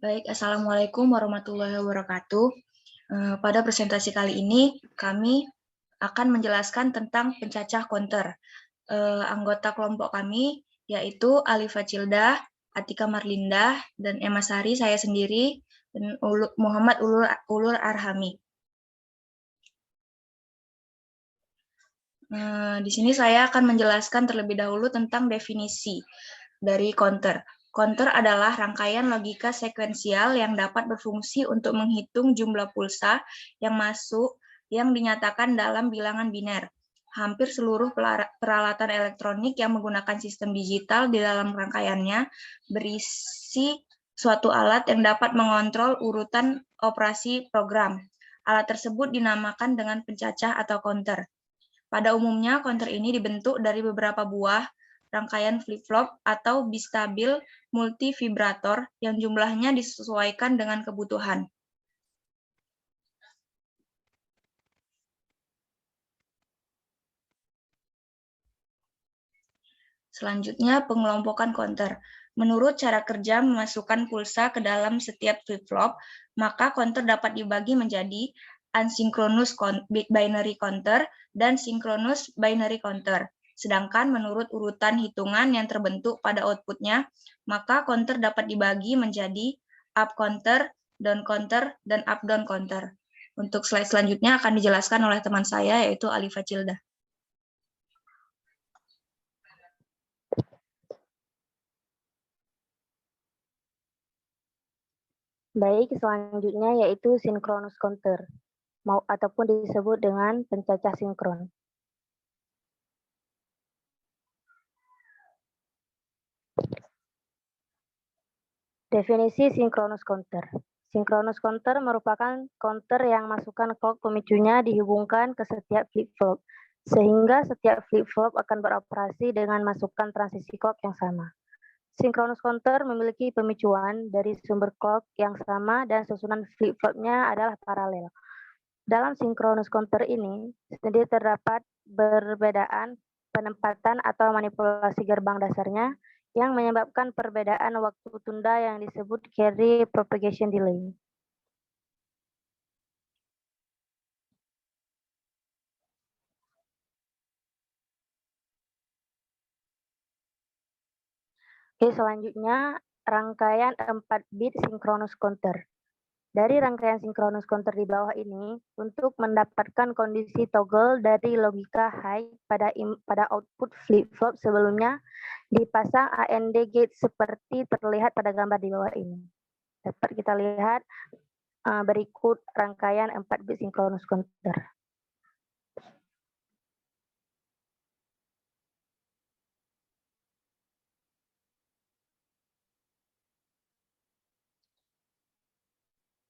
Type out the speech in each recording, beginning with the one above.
Baik, Assalamualaikum warahmatullahi wabarakatuh. Pada presentasi kali ini, kami akan menjelaskan tentang pencacah counter. Anggota kelompok kami yaitu Alifa Cildah, Atika Marlinda, dan Emma Sari, saya sendiri, dan Muhammad Ulur Arhami. Di sini saya akan menjelaskan terlebih dahulu tentang definisi dari counter. Counter adalah rangkaian logika sekuensial yang dapat berfungsi untuk menghitung jumlah pulsa yang masuk yang dinyatakan dalam bilangan biner. Hampir seluruh peralatan elektronik yang menggunakan sistem digital di dalam rangkaiannya berisi suatu alat yang dapat mengontrol urutan operasi program. Alat tersebut dinamakan dengan pencacah atau counter. Pada umumnya, counter ini dibentuk dari beberapa buah rangkaian flip-flop atau bistabil multivibrator yang jumlahnya disesuaikan dengan kebutuhan. Selanjutnya, pengelompokan counter. Menurut cara kerja memasukkan pulsa ke dalam setiap flip-flop, maka counter dapat dibagi menjadi asynchronous binary counter dan synchronous binary counter. Sedangkan menurut urutan hitungan yang terbentuk pada outputnya, maka counter dapat dibagi menjadi up counter, down counter, dan up-down counter. Untuk slide selanjutnya akan dijelaskan oleh teman saya, yaitu Alifa Cildah. Baik, selanjutnya yaitu synchronous counter, ataupun disebut dengan pencacah sinkron. Definisi synchronous counter. Synchronous counter merupakan counter yang masukkan clock pemicunya dihubungkan ke setiap flip-flop, sehingga setiap flip-flop akan beroperasi dengan masukkan transisi clock yang sama. Synchronous counter memiliki pemicuan dari sumber clock yang sama dan susunan flip-flopnya adalah paralel. Dalam synchronous counter ini, sendiri terdapat perbedaan penempatan atau manipulasi gerbang dasarnya yang menyebabkan perbedaan waktu tunda yang disebut carry propagation delay. Oke, selanjutnya rangkaian 4 bit synchronous counter. Dari rangkaian synchronous counter di bawah ini, untuk mendapatkan kondisi toggle dari logika high pada output flip-flop sebelumnya, dipasang AND gate seperti terlihat pada gambar di bawah ini. Dapat kita lihat berikut rangkaian 4 bit synchronous counter.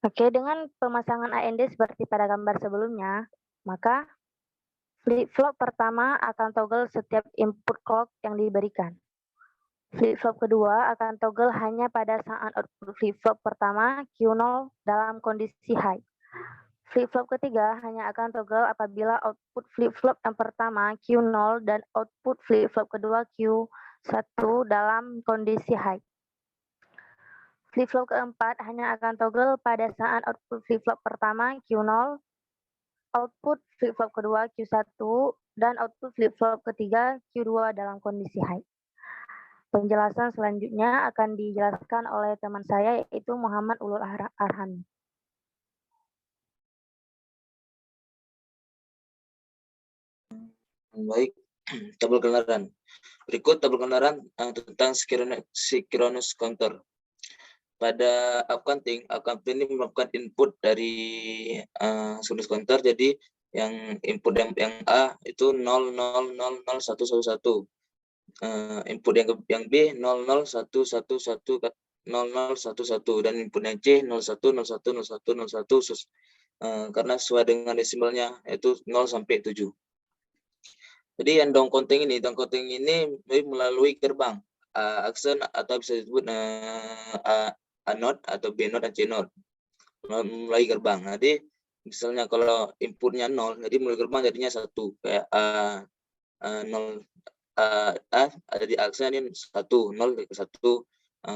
Oke, dengan pemasangan AND seperti pada gambar sebelumnya, maka flip-flop pertama akan toggle setiap input clock yang diberikan. Flip-flop kedua akan toggle hanya pada saat output flip-flop pertama Q0 dalam kondisi high. Flip-flop ketiga hanya akan toggle apabila output flip-flop yang pertama Q0 dan output flip-flop kedua Q1 dalam kondisi high. Flip-flop keempat hanya akan toggle pada saat output flip-flop pertama Q0, output flip-flop kedua Q1, dan output flip-flop ketiga Q2 dalam kondisi high. Penjelasan selanjutnya akan dijelaskan oleh teman saya, yaitu Muhammad Ulur Arhami. Baik, tabel kebenaran. Berikut tabel kebenaran tentang synchronous counter. Pada upcounting ini merupakan input dari synchronous counter. Jadi yang input yang A itu 000111. Input yang B 0011100011 dan input yang C 01010101 karena sesuai dengan desimalnya yaitu 0 sampai 7. Jadi yang down counting ini melalui gerbang aksen atau bisa disebut A node atau B node dan C node melalui gerbang. Jadi misalnya kalau inputnya 0, jadi melalui gerbang jadinya 1 kayak A 0 A ada di aksen ini 1 0 ke 1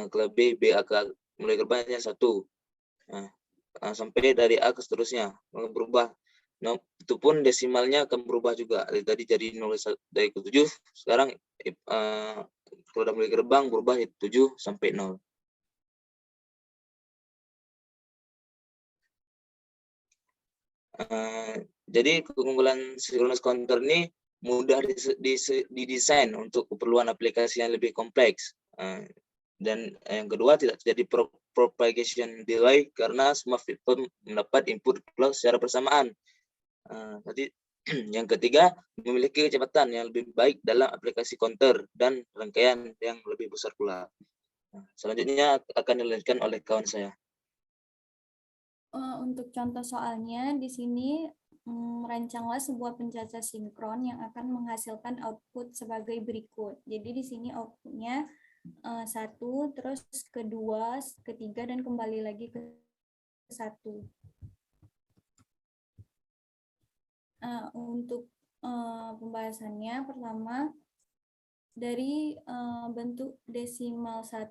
ke B A ke mulai gerbangnya 1. Nah, sampai dari A ke seterusnya berubah. Nah, itu pun desimalnya akan berubah juga. Tadi jadi 0 dari ke 7, sekarang kalau udah mulai gerbang berubah 7 sampai 0. Jadi keunggulan synchronous counter ini mudah didesain untuk keperluan aplikasi yang lebih kompleks. Dan yang kedua, tidak terjadi propagation delay karena semua fitur mendapat input clock secara bersamaan. Tadi yang ketiga, memiliki kecepatan yang lebih baik dalam aplikasi counter dan rangkaian yang lebih besar pula. Selanjutnya akan dilanjutkan oleh kawan saya. Untuk contoh soalnya di sini merancanglah sebuah pencacah sinkron yang akan menghasilkan output sebagai berikut. Jadi di sini outputnya 1, terus kedua, ketiga, dan kembali lagi ke 1. Untuk pembahasannya, pertama dari bentuk desimal 1,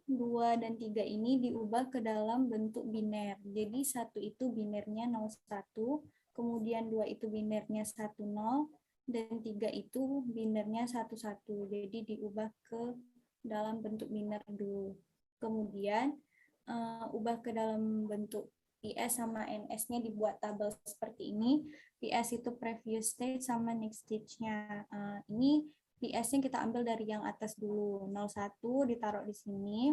2, dan 3 ini diubah ke dalam bentuk biner. Jadi 1 itu binernya 01, kemudian 2 itu binernya 10, dan 3 itu binernya 11. Jadi diubah ke dalam bentuk biner dulu. Kemudian ubah ke dalam bentuk PS sama NS-nya dibuat tabel seperti ini. PS itu previous state sama next stage-nya. Ini PS-nya kita ambil dari yang atas dulu. 01 ditaruh di sini.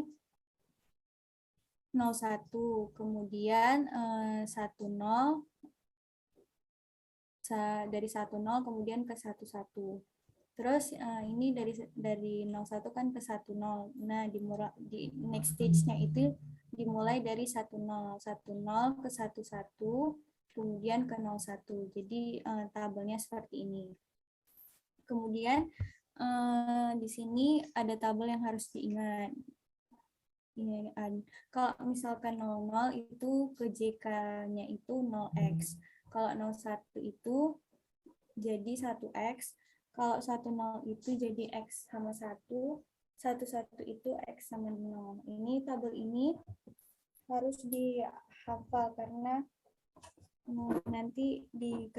01, kemudian 10, dari 10 kemudian ke 11. Terus ini dari 01 kan ke 10. Nah, di next stage-nya itu dimulai dari 10, 10 ke 11, kemudian ke 01. Jadi tabelnya seperti ini. Kemudian di sini ada tabel yang harus diingat. Kalau misalkan 00 itu ke JK-nya itu 0x. Kalau 01 itu jadi 1x. Kalau 10 itu jadi x sama 1. 11 itu x sama 0. Ini tabel ini harus dihafal karena nanti di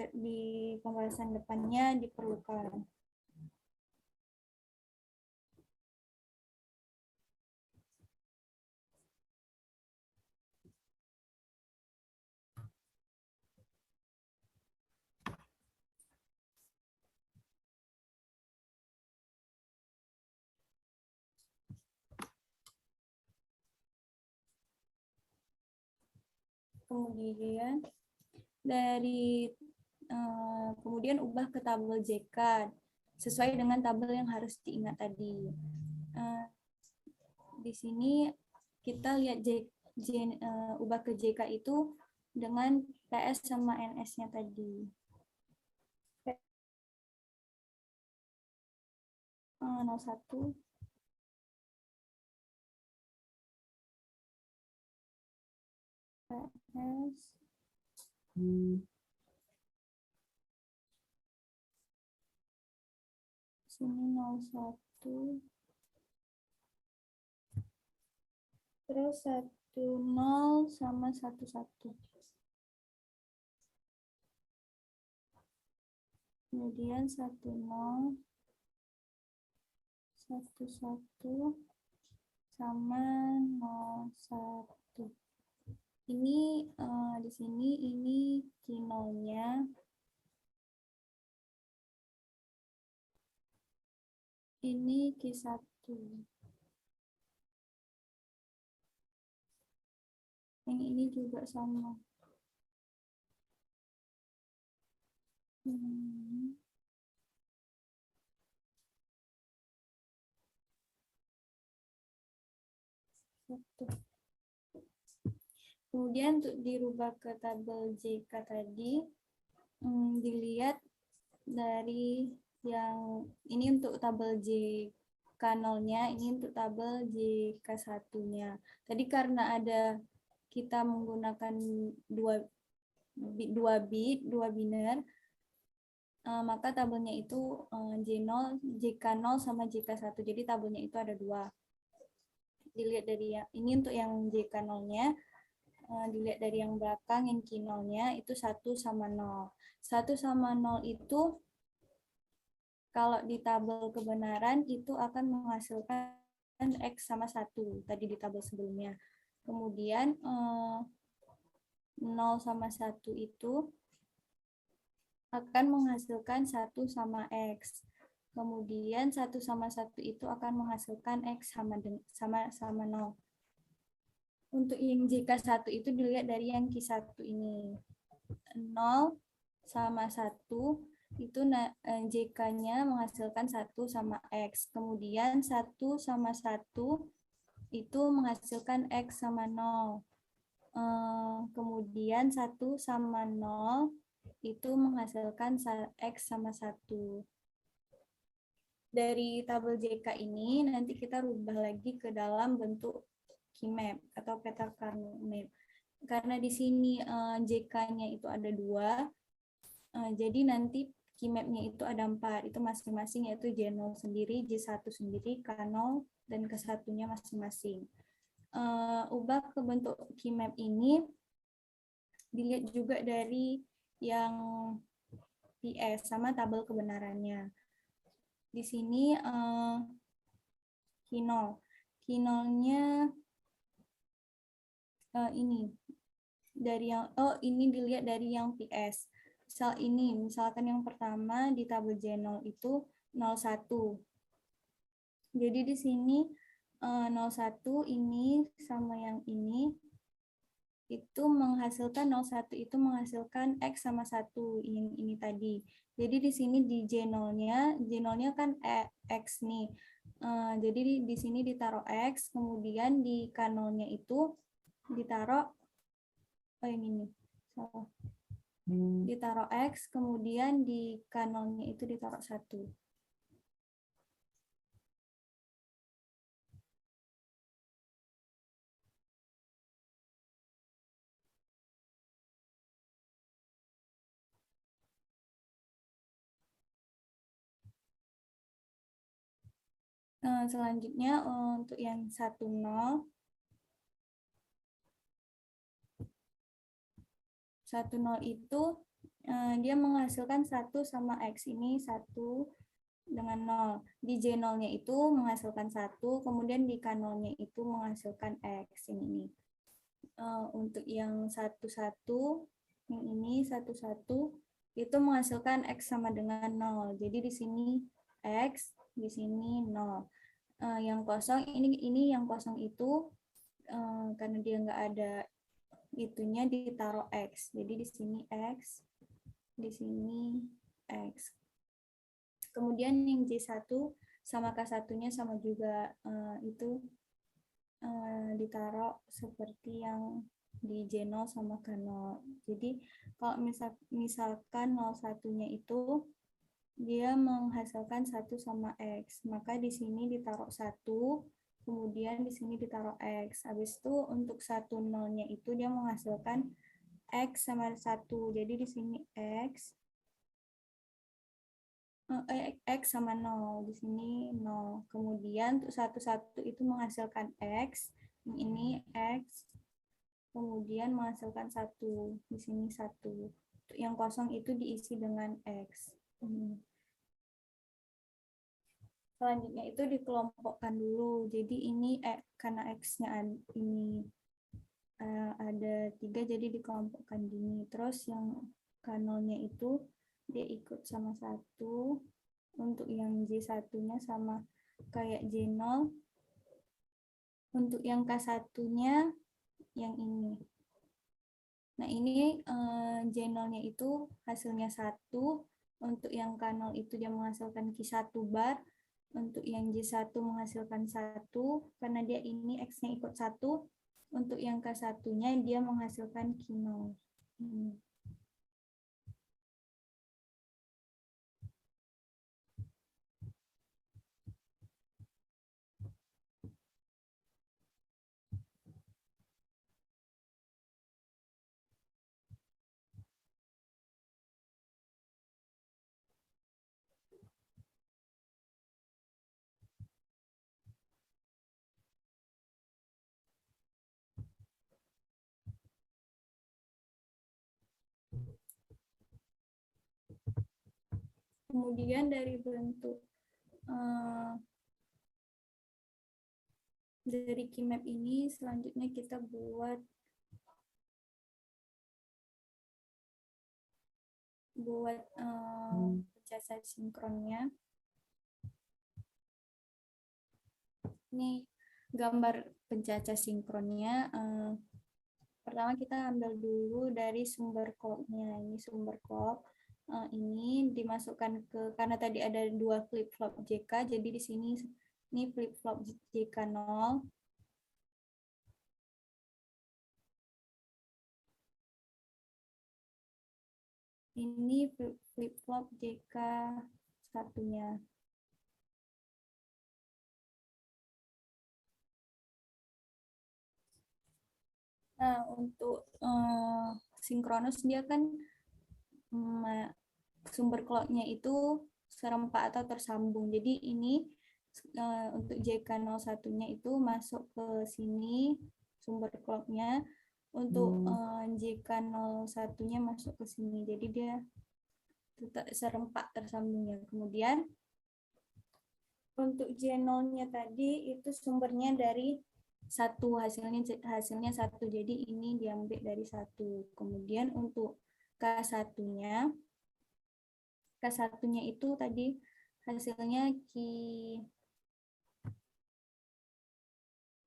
pembahasan depannya diperlukan. Kemudian ubah ke tabel JK sesuai dengan tabel yang harus diingat tadi. Di sini kita lihat ubah ke JK itu dengan PS sama NS-nya tadi. 01 PS sini 01 terus 10 sama 11. Kemudian 10 11 sama 01. Ini di sini ini Q0-nya. Ini Q1. Yang ini juga sama. Kemudian untuk dirubah ke tabel JK tadi, dilihat dari yang ini untuk tabel JK0-nya, ini untuk tabel JK1-nya. Tadi karena ada kita menggunakan dua bit, dua biner, maka tabelnya itu J0, JK0 sama JK1. Jadi tabelnya itu ada 2. dilihat dari yang ini untuk yang JK0-nya, dilihat dari yang belakang, yang Q0-nya itu 1 sama 0. 1 sama 0 itu kalau di tabel kebenaran itu akan menghasilkan X sama 1 tadi di tabel sebelumnya. Kemudian 0 sama 1 itu akan menghasilkan 1 sama X. Kemudian 1 sama 1 itu akan menghasilkan X sama 0. Untuk yang JK1 itu dilihat dari yang Q1 ini. 0 sama 1 itu JK-nya menghasilkan 1 sama X. Kemudian 1 sama 1 itu menghasilkan X sama 0. Kemudian 1 sama 0 itu menghasilkan X sama 1. Dari tabel JK ini nanti kita rubah lagi ke dalam bentuk Qmap atau peta Carnot map. Karena di sini JK-nya itu ada 2, jadi nanti Qmap-nya itu ada 4, itu masing-masing yaitu J0 sendiri, J1 sendiri, K0, dan K1-nya masing-masing. Ubah ke bentuk Qmap ini dilihat juga dari yang PS sama tabel kebenarannya. Di sini Q0. Q0-nya ini dari yang ini dilihat dari yang PS. Misalkan yang pertama di tabel J0 itu 01. Jadi di sini 01 ini sama yang ini itu menghasilkan 01 itu menghasilkan X sama 1 ini tadi. Jadi di sini di J0-nya kan X nih. Jadi di sini ditaruh X, kemudian di K0-nya itu ditaruh ini nih. Ditaruh X, kemudian di K0-nya itu ditaruh 1. Selanjutnya untuk yang 10 itu dia menghasilkan 1 sama X ini 1 dengan 0. Di J0-nya itu menghasilkan 1, kemudian di K0-nya itu menghasilkan X ini. Untuk yang 11 yang ini 11 itu menghasilkan X sama dengan 0. Jadi di sini X, di sini 0. Yang kosong ini yang kosong itu karena dia nggak ada itunya ditaruh X. Jadi di sini X, di sini X. Kemudian yang J1 sama K1-nya sama juga itu ditaruh seperti yang di J0 sama K0. Jadi kalau misalkan 01-nya itu dia menghasilkan 1 sama X, maka di sini ditaruh 1, kemudian di sini ditaruh X. Habis itu untuk 10-nya itu dia menghasilkan X sama 1. Jadi di sini X sama 0, di sini 0. Kemudian untuk 11 itu menghasilkan X, ini X, kemudian menghasilkan 1, di sini 1. Untuk yang kosong itu diisi dengan X. Selanjutnya itu dikelompokkan dulu. Jadi ini karena X-nya ini ada 3, jadi dikelompokkan gini. Terus yang K0-nya itu dia ikut sama 1. Untuk yang J1-nya sama kayak J0. Untuk yang K1-nya yang ini. Nah ini J0-nya itu hasilnya 1. Untuk yang K0 itu dia menghasilkan Q1 bar. Untuk yang J1 menghasilkan 1, karena dia ini X-nya ikut 1. Untuk yang K1-nya dia menghasilkan Q0. kemudian dari bentuk dari key map ini selanjutnya kita buat pencacah sinkronnya. Ini gambar pencacah sinkronnya. Pertama kita ambil dulu dari sumber clock-nya. Ini sumber clock. Ini dimasukkan ke, karena tadi ada 2 flip-flop JK, jadi di sini ini flip-flop JK0. Ini flip-flop JK satunya. Nah, untuk sinkronus dia kan sumber clock-nya itu serempak atau tersambung. Jadi ini untuk JK01-nya itu masuk ke sini sumber clock-nya. Untuk JK01-nya masuk ke sini. Jadi dia tetap serempak tersambungnya. Kemudian untuk J0-nya tadi itu sumbernya dari 1, hasilnya 1. Jadi ini diambil dari 1. Kemudian untuk K1-nya itu tadi hasilnya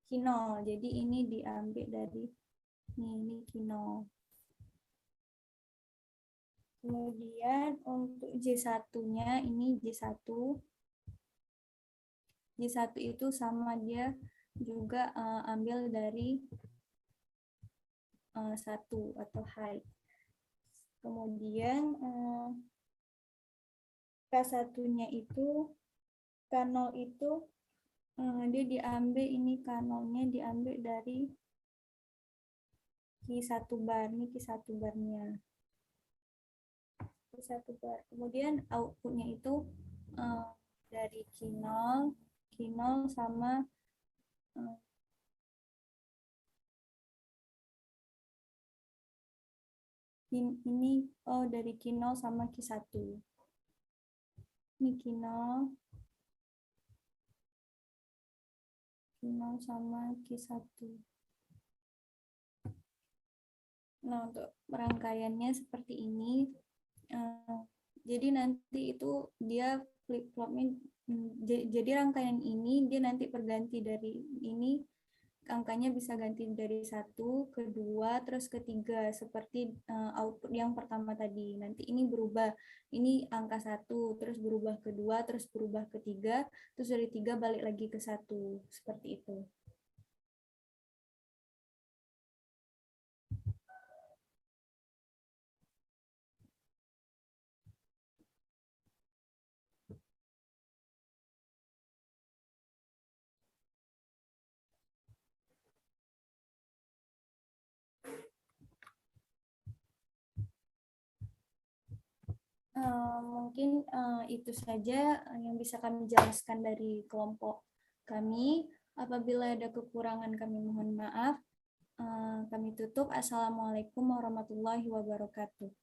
Q0. Jadi ini diambil dari ini Q0. Kemudian untuk J1-nya ini J1. J1 itu sama, dia juga ambil dari 1 atau high. Kemudian K1-nya itu K0 itu dia diambil, ini K0-nya diambil dari Q1 bar, ini Q1 barnya. Q1 bar. Kemudian outputnya itu dari Q0 sama ini dari Q0 sama Q1. Ini Q0 sama Q1. Nah, untuk rangkaiannya seperti ini. Jadi nanti itu dia flip-flopnya, jadi rangkaian ini dia nanti berganti dari ini, angkanya bisa ganti dari 1 ke 2 terus ke 3 seperti output yang pertama tadi. Nanti ini berubah, ini angka 1 terus berubah ke 2 terus berubah ke 3 terus dari 3 balik lagi ke 1, seperti itu. Mungkin itu saja yang bisa kami jelaskan dari kelompok kami. Apabila ada kekurangan kami mohon maaf. Kami tutup. Assalamualaikum warahmatullahi wabarakatuh.